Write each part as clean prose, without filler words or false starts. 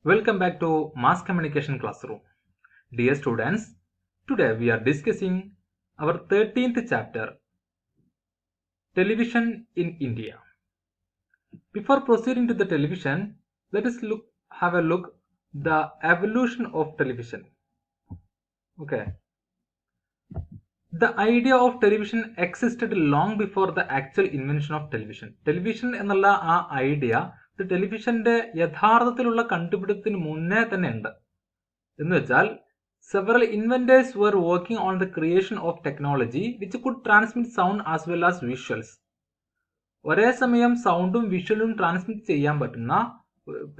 Welcome back to Mass Communication Classroom. Dear students, today we are discussing our 13th chapter, Television in India. Before proceeding to the television, let us have a look the evolution of television. Okay. The idea of television existed long before the actual invention of television. Television എന്നുള്ള ആ idea ടെലിവിഷന്റെ യഥാർത്ഥത്തിലുള്ള കണ്ടുപിടുത്തത്തിന് മുന്നേ തന്നെ ഉണ്ട്. എന്ന് വെച്ചാൽ several inventors were working on the creation of technology which could transmit sound as well as visuals. ഒരേ സമയം സൗണ്ടും വിഷ്വലും ട്രാൻസ്മിറ്റ് ചെയ്യാൻ പറ്റുന്ന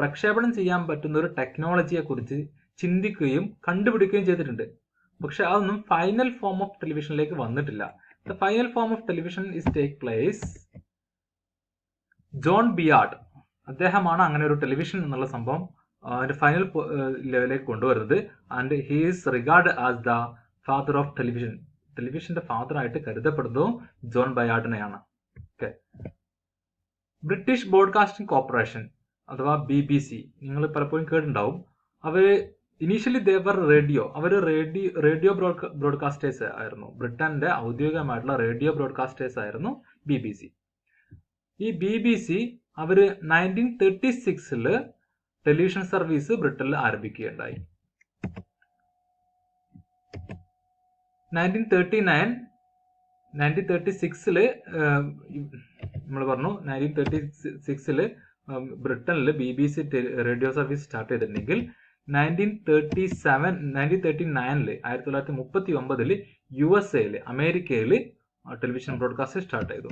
പ്രക്ഷേപണം ചെയ്യാൻ പറ്റുന്ന ഒരു ടെക്നോളജിയെ കുറിച്ച് ചിന്തിക്കുകയും കണ്ടുപിടിക്കുകയും ചെയ്തിട്ടുണ്ട്. പക്ഷെ അതൊന്നും ഫൈനൽ ഫോം ഓഫ് ടെലിവിഷനിലേക്ക് വന്നിട്ടില്ല. The final form of television is take place John ബിയാർഡ്. അദ്ദേഹമാണ് അങ്ങനെ ഒരു ടെലിവിഷൻ എന്നുള്ള സംഭവം അതിന്റെ ഫൈനൽ ലെവലിലേക്ക് കൊണ്ടുവരുന്നത്. And he is regard as the father of television. ടെലിവിഷന്റെ ഫാദർ ആയിട്ട് കരുതപ്പെടുന്നതും ജോൺ ബയാർഡിനെയാണ്. ഓക്കെ. ബ്രിട്ടീഷ് ബ്രോഡ്കാസ്റ്റിംഗ് കോർപ്പറേഷൻ അഥവാ BBC നിങ്ങൾ പലപ്പോഴും കേട്ടിട്ടുണ്ടാവും. അവര് ഇനീഷ്യലി ദേവർ റേഡിയോ, അവർ റേഡിയോ ബ്രോഡ്കാസ്റ്റേഴ്സ് ആയിരുന്നു. ബ്രിട്ടന്റെ ഔദ്യോഗികമായിട്ടുള്ള റേഡിയോ ബ്രോഡ്കാസ്റ്റേഴ്സ് ആയിരുന്നു BBC. ഈ BBC അവര് 1936 ടെലിവിഷൻ സർവീസ് ബ്രിട്ടനിൽ ആരംഭിക്കുകയുണ്ടായി. 1936 നമ്മൾ പറഞ്ഞു 1936 ബ്രിട്ടനിൽ BBC റേഡിയോ സർവീസ് സ്റ്റാർട്ട് ചെയ്തിട്ടുണ്ടെങ്കിൽ 1939 USA അമേരിക്കയിൽ ടെലിവിഷൻ ബ്രോഡ്കാസ്റ്റ് സ്റ്റാർട്ട് ചെയ്തു.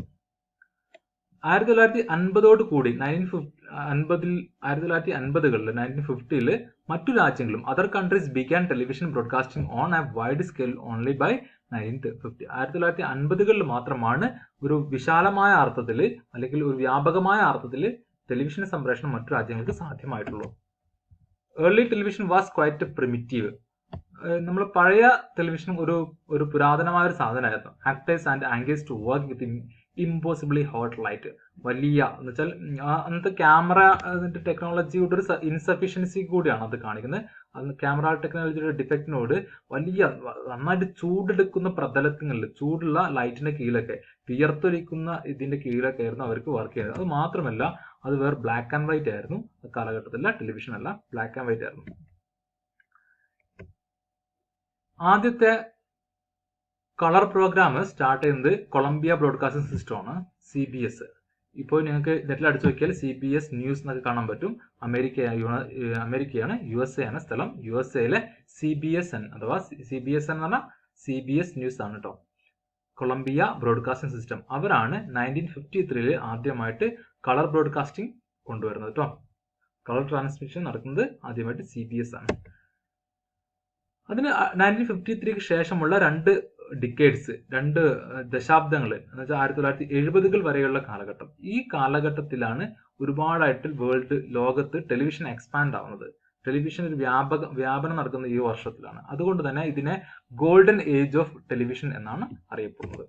1950 കൂടി 1950 മറ്റു രാജ്യങ്ങളും other countries began television broadcasting on a wide scale only by 1950. 1950 മാത്രമാണ് ഒരു വിശാലമായ അർത്ഥത്തിൽ അല്ലെങ്കിൽ ഒരു വ്യാപകമായ അർത്ഥത്തിൽ ടെലിവിഷൻ സംപ്രേഷണം മറ്റു രാജ്യങ്ങൾക്ക് സാധ്യമായിട്ടുള്ളൂ. Early television was quite primitive. നമ്മൾ പഴയ ടെലിവിഷൻ ഒരു പുരാതനമായ ഒരു സാധനമായിരുന്നു. Actors and anchors to work with impossibly hot light. വലിയ എന്ന് വെച്ചാൽ അന്നത്തെ ക്യാമറ ടെക്നോളജിയുടെ ഒരു ഇൻസഫിഷ്യൻസി കൂടിയാണ് അത് കാണിക്കുന്നത്. അന്ന് ക്യാമറ ടെക്നോളജിയുടെ ഡിഫക്റ്റിനോട് വലിയ നന്നായിട്ട് ചൂടെടുക്കുന്ന പ്രതലങ്ങളിൽ ചൂടുള്ള ലൈറ്റിന്റെ കീഴിലൊക്കെ വിയർത്തൊലിക്കുന്ന ഇതിന്റെ കീഴിലൊക്കെ ആയിരുന്നു അവർക്ക് വർക്ക് ചെയ്യുന്നത്. അത് മാത്രമല്ല അത് വേറെ ബ്ലാക്ക് ആൻഡ് വൈറ്റ് ആയിരുന്നു. കാലഘട്ടത്തില്ല ടെലിവിഷൻ അല്ല, ബ്ലാക്ക് ആൻഡ് വൈറ്റ് ആയിരുന്നു. ആദ്യത്തെ കളർ പ്രോഗ്രാം സ്റ്റാർട്ട് ചെയ്യുന്നത് കൊളംബിയ ബ്രോഡ്കാസ്റ്റിംഗ് സിസ്റ്റമാണ്, CBS. ഇപ്പോൾ നിങ്ങൾക്ക് നെറ്റിൽ അടിച്ചു നോക്കിയാൽ CBS ന്യൂസ് എന്നൊക്കെ കാണാൻ പറ്റും. അമേരിക്കയാണ്, USA ആണ് സ്ഥലം. USA CBSN അഥവാ CBSN എന്ന് പറഞ്ഞാൽ CBS ന്യൂസ് ആണ് കേട്ടോ. കൊളംബിയ ബ്രോഡ്കാസ്റ്റിംഗ് സിസ്റ്റം അവരാണ് 1953 ആദ്യമായിട്ട് കളർ ബ്രോഡ്കാസ്റ്റിംഗ് കൊണ്ടുവരുന്നത് കേട്ടോ. കളർ ട്രാൻസ്മിഷൻ നടക്കുന്നത് ആദ്യമായിട്ട് CBS ആണ്. അതിന് 1953 ശേഷമുള്ള രണ്ട് ദശാബ്ദങ്ങൾ എന്ന് വെച്ചാൽ 1970 വരെയുള്ള കാലഘട്ടം. ഈ കാലഘട്ടത്തിലാണ് ഒരുപാടായിട്ട് ലോകത്ത് ടെലിവിഷൻ എക്സ്പാൻഡ് ആവുന്നത്. ടെലിവിഷൻ ഒരു വ്യാപനം നടക്കുന്ന ഈ വർഷത്തിലാണ്. അതുകൊണ്ട് തന്നെ ഇതിനെ ഗോൾഡൻ ഏജ് ഓഫ് ടെലിവിഷൻ എന്നാണ് അറിയപ്പെടുന്നത്.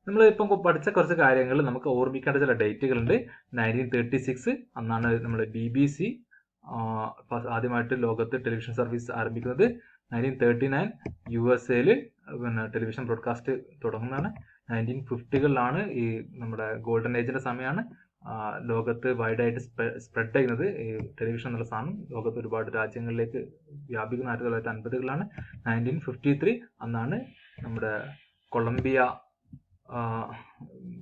നമ്മൾ ഇപ്പം പഠിച്ച കുറച്ച് കാര്യങ്ങൾ നമുക്ക് ഓർമ്മിക്കേണ്ട ചില ഡേറ്റുകളുണ്ട്. 1936 അന്നാണ് നമ്മൾ BBC ആദ്യമായിട്ട് ലോകത്ത് ടെലിവിഷൻ സർവീസ് ആരംഭിക്കുന്നത്. 1939 USA പിന്നെ ടെലിവിഷൻ ബ്രോഡ്കാസ്റ്റ് തുടങ്ങുന്നതാണ്. 1950 ഈ നമ്മുടെ ഗോൾഡൻ ഏജിന്റെ സമയമാണ്. ലോകത്ത് വൈഡായിട്ട് സ്പ്രെഡ് ചെയ്യുന്നത് ഈ ടെലിവിഷൻ എന്നുള്ള സാധനം ലോകത്ത് ഒരുപാട് രാജ്യങ്ങളിലേക്ക് വ്യാപിക്കുന്ന 1950 1953 അന്നാണ് നമ്മുടെ കൊളംബിയ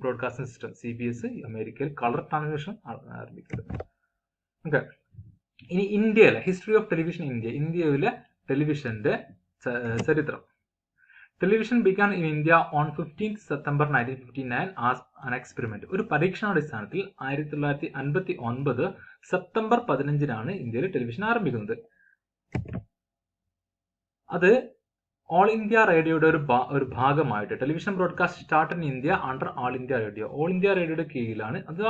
ബ്രോഡ്കാസ്റ്റിംഗ് സിസ്റ്റം CBS അമേരിക്കയിൽ കളർ ട്രാൻസ്മിഷൻ ആരംഭിക്കുന്നത്. ഓക്കെ. ഇനി ഇന്ത്യയിലെ ഹിസ്റ്ററി ഓഫ് ടെലിവിഷൻ ഇന്ത്യയിലെ ടെലിവിഷന്റെ ചരിത്രം. Television began in India on 15 September 1959 as an experiment. ഒരു പരീക്ഷണാടിസ്ഥാനത്തിൽ 1959 സെപ്റ്റംബർ 15 ഇന്ത്യയിൽ ടെലിവിഷൻ ആരംഭിക്കുന്നത്. അത് ഓൾ ഇന്ത്യ റേഡിയോയുടെ ഒരു ഭാഗമായിട്ട് television broadcast start in India under all India radio. All India റേഡിയോയുടെ കീഴിലാണ്. അത്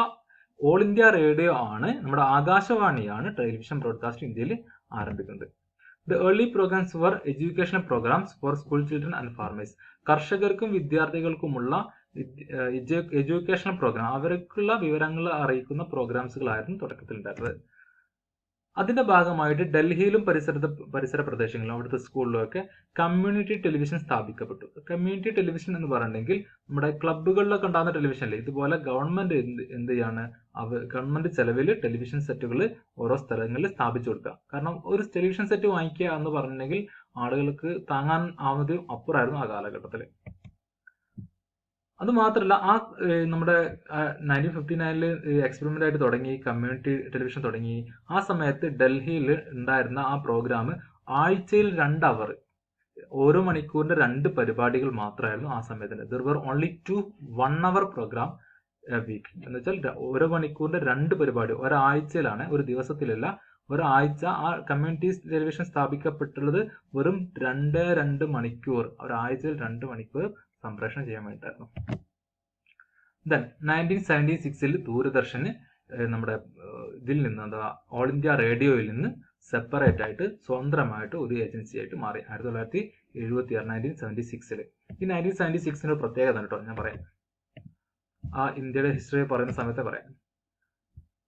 ഓൾ ഇന്ത്യ റേഡിയോ ആണ്, നമ്മുടെ ആകാശവാണിയാണ് ടെലിവിഷൻ ബ്രോഡ്കാസ്റ്റ് ഇന്ത്യയിൽ ആരംഭിക്കുന്നത്. The early programs were educational programs for school children and farmers. കർഷകർക്കും വിദ്യാർത്ഥികൾക്കുമുള്ള എഡ്യൂക്കേഷണൽ പ്രോഗ്രാം, അവർക്കുള്ള വിവരങ്ങൾ അറിയിക്കുന്ന പ്രോഗ്രാംസുകളായിരുന്നു തുടക്കത്തിൽ ഉണ്ടായിരുന്നത്. അതിന്റെ ഭാഗമായിട്ട് ഡൽഹിയിലും പരിസര പ്രദേശങ്ങളിലും അവിടുത്തെ സ്കൂളിലുമൊക്കെ കമ്മ്യൂണിറ്റി ടെലിവിഷൻ സ്ഥാപിക്കപ്പെട്ടു. കമ്മ്യൂണിറ്റി ടെലിവിഷൻ എന്ന് പറഞ്ഞിട്ടുണ്ടെങ്കിൽ നമ്മുടെ ക്ലബ്ബുകളിലൊക്കെ ഉണ്ടാകുന്ന ടെലിവിഷൻ അല്ലേ, ഇതുപോലെ ഗവൺമെന്റ് എന്ത് ചെയ്യാണ്, ഗവൺമെന്റ് ചെലവിൽ ടെലിവിഷൻ സെറ്റുകൾ ഓരോ സ്ഥലങ്ങളിൽ സ്ഥാപിച്ചു കൊടുക്കുക. കാരണം ഒരു ടെലിവിഷൻ സെറ്റ് വാങ്ങിക്കുക എന്ന് പറഞ്ഞിട്ടുണ്ടെങ്കിൽ ആളുകൾക്ക് താങ്ങാൻ ആവുന്നതിലും അപ്പുറമായിരുന്നു ആ കാലഘട്ടത്തിൽ. അത് മാത്രമല്ല, നമ്മുടെ 1959 എക്സ്പെരിമെന്റ് ആയിട്ട് തുടങ്ങി, കമ്മ്യൂണിറ്റി ടെലിവിഷൻ തുടങ്ങി. ആ സമയത്ത് ഡൽഹിയിൽ ഉണ്ടായിരുന്ന ആ പ്രോഗ്രാം ആഴ്ചയിൽ 2 അവർ, ഓരോ മണിക്കൂറിന്റെ 2 പരിപാടികൾ മാത്രമായിരുന്നു ആ സമയത്തിന്. There were only 2 1-hour program week. എന്ന് വെച്ചാൽ ഓരോ മണിക്കൂറിന്റെ 2 പരിപാടി ഒരാഴ്ചയിലാണ്, ഒരു ദിവസത്തിലല്ല, ഒരാഴ്ച. ആ കമ്മ്യൂണിറ്റി ടെലിവിഷൻ സ്ഥാപിക്കപ്പെട്ടുള്ളത് വെറും 2 മണിക്കൂർ, ഒരാഴ്ചയിൽ 2 മണിക്കൂർ സംപ്രേഷണം ചെയ്യാൻ വേണ്ടിയിട്ടായിരുന്നു. ദെൻ 1976 ദൂരദർശന് നമ്മുടെ ഇതിൽ നിന്ന്, എന്താ, ഓൾ ഇന്ത്യ റേഡിയോയിൽ നിന്ന് സെപ്പറേറ്റ് ആയിട്ട് സ്വതന്ത്രമായിട്ട് ഒരു ഏജൻസി ആയിട്ട് മാറി 1976 1976. ഈ 1976 പ്രത്യേകത കേട്ടോ, ഞാൻ പറയാം. ആ ഇന്ത്യയുടെ ഹിസ്റ്ററി പറയുന്ന സമയത്ത് പറയാം.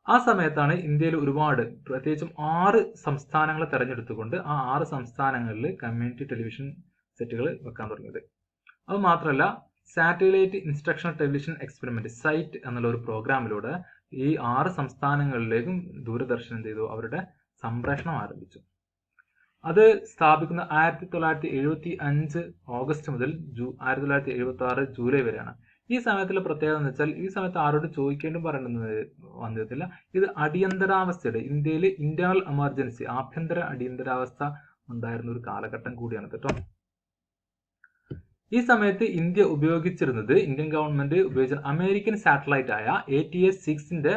ആ സമയത്താണ് ഇന്ത്യയിൽ ഒരുപാട്, പ്രത്യേകിച്ചും 6 സംസ്ഥാനങ്ങളെ തെരഞ്ഞെടുത്തുകൊണ്ട് ആ 6 സംസ്ഥാനങ്ങളിൽ കമ്മ്യൂണിറ്റി ടെലിവിഷൻ സെറ്റുകൾ വെക്കാൻ തുടങ്ങിയത്. അത് മാത്രമല്ല, satellite instructional television experiment site എന്നുള്ള ഒരു പ്രോഗ്രാമിലൂടെ ഈ 6 സംസ്ഥാനങ്ങളിലേക്കും ദൂരദർശൻ എന്ത് ചെയ്തു, അവരുടെ സംപ്രേഷണം ആരംഭിച്ചു. അത് സ്ഥാപിക്കുന്ന 1975 ഓഗസ്റ്റ് മുതൽ 1976 ജൂലൈ വരെയാണ്. ഈ സമയത്തിലെ പ്രത്യേകത എന്ന് വെച്ചാൽ, ഈ സമയത്ത് ആരോട് ചോദിക്കേണ്ടും പറയേണ്ടത് വന്നിട്ടില്ല. ഇത് അടിയന്തരാവസ്ഥയുടെ, ഇന്ത്യയിൽ ഇന്റേണൽ എമർജൻസി, ആഭ്യന്തര അടിയന്തരാവസ്ഥ ഉണ്ടായിരുന്ന ഒരു കാലഘട്ടം കൂടിയാണ് കേട്ടോ. ഈ സമയത്ത് ഇന്ത്യൻ ഗവൺമെന്റ് ഉപയോഗിച്ച അമേരിക്കൻ സാറ്റലൈറ്റ് ആയ ATS-6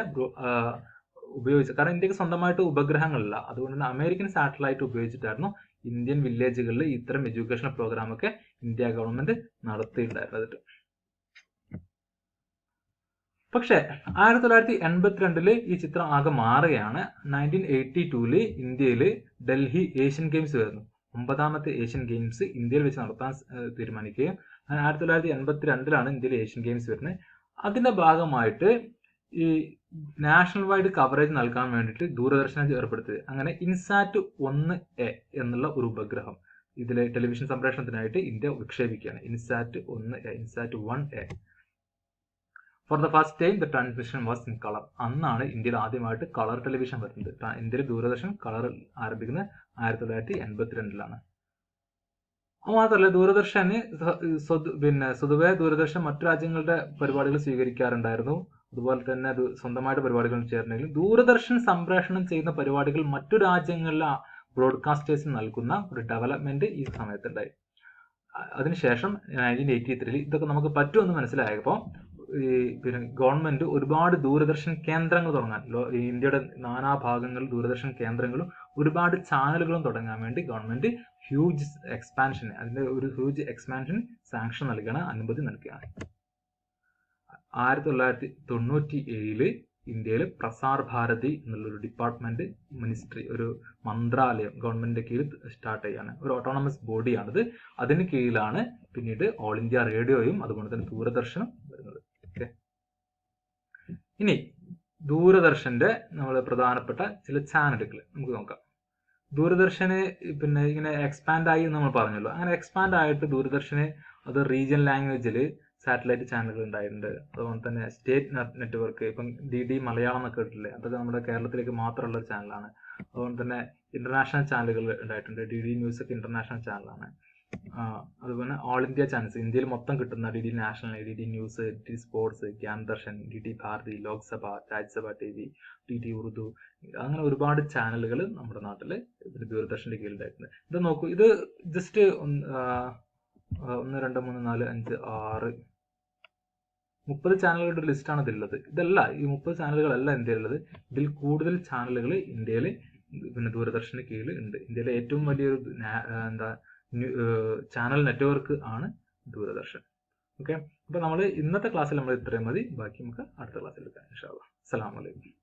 ഉപയോഗിച്ച, കാരണം ഇന്ത്യക്ക് സ്വന്തമായിട്ട് ഉപഗ്രഹങ്ങളില്ല, അതുകൊണ്ട് തന്നെ അമേരിക്കൻ സാറ്റലൈറ്റ് ഉപയോഗിച്ചിട്ടായിരുന്നു ഇന്ത്യൻ വില്ലേജുകളിൽ ഇത്തരം എഡ്യൂക്കേഷണൽ പ്രോഗ്രാം ഒക്കെ ഇന്ത്യ ഗവൺമെന്റ് നടത്തിയിട്ടുണ്ടായിരുന്നത്. പക്ഷെ 1982 ഈ ചിത്രം ആകെ മാറുകയാണ്. 1982 ഇന്ത്യയിൽ ഡൽഹി ഏഷ്യൻ ഗെയിംസ് വരുന്നു. 9ാമത്തെ ഏഷ്യൻ ഗെയിംസ് ഇന്ത്യയിൽ വെച്ച് നടത്താൻ തീരുമാനിക്കുകയും 1982 ഇന്ത്യയിൽ ഏഷ്യൻ ഗെയിംസ് വരുന്നത്. അതിന്റെ ഭാഗമായിട്ട് ഈ നാഷണൽ വൈഡ് കവറേജ് നൽകാൻ വേണ്ടിയിട്ട് ദൂരദർശനം ഏർപ്പെടുത്തിയത്. അങ്ങനെ ഇൻസാറ്റ് 1A എന്നുള്ള ഒരു ഉപഗ്രഹം ഇതിലെ ടെലിവിഷൻ സംപ്രേഷണത്തിനായിട്ട് ഇന്ത്യ വിക്ഷേപിക്കുകയാണ്. INSAT 1A. For the first time the transmission was in colour. അന്നാണ് ഇന്ത്യയിൽ ആദ്യമായിട്ട് കളർ ടെലിവിഷൻ വരുന്നത്. ഇന്ത്യയിൽ ദൂരദർശൻ കളർ ആരംഭിക്കുന്നത് 1982. മാത്രമല്ല, ദൂരദർശന് സ്വതവേ ദൂരദർശൻ മറ്റു രാജ്യങ്ങളുടെ പരിപാടികൾ സ്വീകരിക്കാറുണ്ടായിരുന്നു. അതുപോലെ തന്നെ അത് സ്വന്തമായിട്ട് പരിപാടികൾ ചേർന്നെങ്കിലും ദൂരദർശൻ സംപ്രേഷണം ചെയ്യുന്ന പരിപാടികൾ മറ്റു രാജ്യങ്ങളിലെ ബ്രോഡ്കാസ്റ്റേഴ്സിന് നൽകുന്ന ഒരു ഡെവലപ്മെന്റ് ഈ സമയത്തുണ്ടായി. അതിനുശേഷം 1983 ഇതൊക്കെ നമുക്ക് പറ്റുമെന്ന് മനസ്സിലായപ്പോൾ ഗവൺമെന്റ് ഒരുപാട് ദൂരദർശൻ കേന്ദ്രങ്ങൾ തുടങ്ങാൻ, ഇന്ത്യയുടെ നാനാഭാഗങ്ങളിൽ ദൂരദർശൻ കേന്ദ്രങ്ങളും ഒരുപാട് ചാനലുകളും തുടങ്ങാൻ വേണ്ടി ഗവൺമെന്റ് അതിന്റെ ഒരു ഹ്യൂജ് എക്സ്പാൻഷൻ സാങ്ഷൻ നൽകുകയാണ്, അനുമതി നൽകുകയാണ്. 1997 ഇന്ത്യയിൽ പ്രസാർ ഭാരതി എന്നുള്ളൊരു ഡിപ്പാർട്ട്മെന്റ്, മിനിസ്ട്രി, ഒരു മന്ത്രാലയം ഗവൺമെന്റിന്റെ കീഴിൽ സ്റ്റാർട്ട് ചെയ്യാണ്. ഒരു ഓട്ടോണമസ് ബോഡിയാണിത്. അതിന് കീഴിലാണ് പിന്നീട് ഓൾ ഇന്ത്യ റേഡിയോയും അതുപോലെ തന്നെ ദൂരദർശനും വരുന്നത്. ഇനി ദൂരദർശന്റെ നമ്മളെ പ്രധാനപ്പെട്ട ചില ചാനലുകൾ നമുക്ക് നോക്കാം. ദൂരദർശന് ഇങ്ങനെ എക്സ്പാൻഡ് ആയി നമ്മൾ പറഞ്ഞല്ലോ. അങ്ങനെ എക്സ്പാൻഡ് ആയിട്ട് ദൂരദർശന് അത് റീജിയൻ ലാംഗ്വേജിൽ സാറ്റലൈറ്റ് ചാനലുകൾ ഉണ്ടായിട്ടുണ്ട്. അതുപോലെ തന്നെ സ്റ്റേറ്റ് നെറ്റ്വർക്ക്, ഇപ്പം DD മലയാളം എന്നൊക്കെ കേട്ടില്ലേ, അതൊക്കെ നമ്മുടെ കേരളത്തിലേക്ക് മാത്രമുള്ള ഒരു ചാനലാണ്. അതുപോലെ തന്നെ ഇന്റർനാഷണൽ ചാനലുകൾ ഉണ്ടായിട്ടുണ്ട്. DD ന്യൂസ് ഒക്കെ ഇന്റർനാഷണൽ ചാനലാണ്. അതുപോലെ ഓൾ ഇന്ത്യ ചാനൽസ്, ഇന്ത്യയിൽ മൊത്തം കിട്ടുന്ന DD national, DD news, DD sports, Gyan Darshan, DD Bharati, Lok Sabha, Rajya Sabha TV, DD Urdu, അങ്ങനെ ഒരുപാട് ചാനലുകൾ നമ്മുടെ നാട്ടിൽ ദൂരദർശന്റെ കീഴിലുണ്ടായിട്ടുണ്ട്. ഇത് നോക്കൂ, ഇത് ജസ്റ്റ് 1 2 3 4 5 6 30 ചാനലുകളുടെ ഒരു ലിസ്റ്റാണ് ഇതിലുള്ളത്. ഇതല്ല, ഈ 30 ചാനലുകളല്ല ഇന്ത്യയിലുള്ളത്. ഇതിൽ കൂടുതൽ ചാനലുകൾ ഇന്ത്യയിൽ ദൂരദർശന് കീഴിൽ ഉണ്ട്. ഇന്ത്യയിലെ ഏറ്റവും വലിയൊരു ചാനൽ നെറ്റ്വർക്ക് ആണ് ദൂരദർശൻ. ഓക്കെ, അപ്പൊ നമ്മൾ ഇന്നത്തെ ക്ലാസ്സിൽ നമ്മൾ ഇത്രയും മതി. ബാക്കി നമുക്ക് അടുത്ത ക്ലാസ്സിൽ എടുക്കാം. ഇൻഷാ അല്ലാഹ്. അസ്സലാമു അലൈക്കും.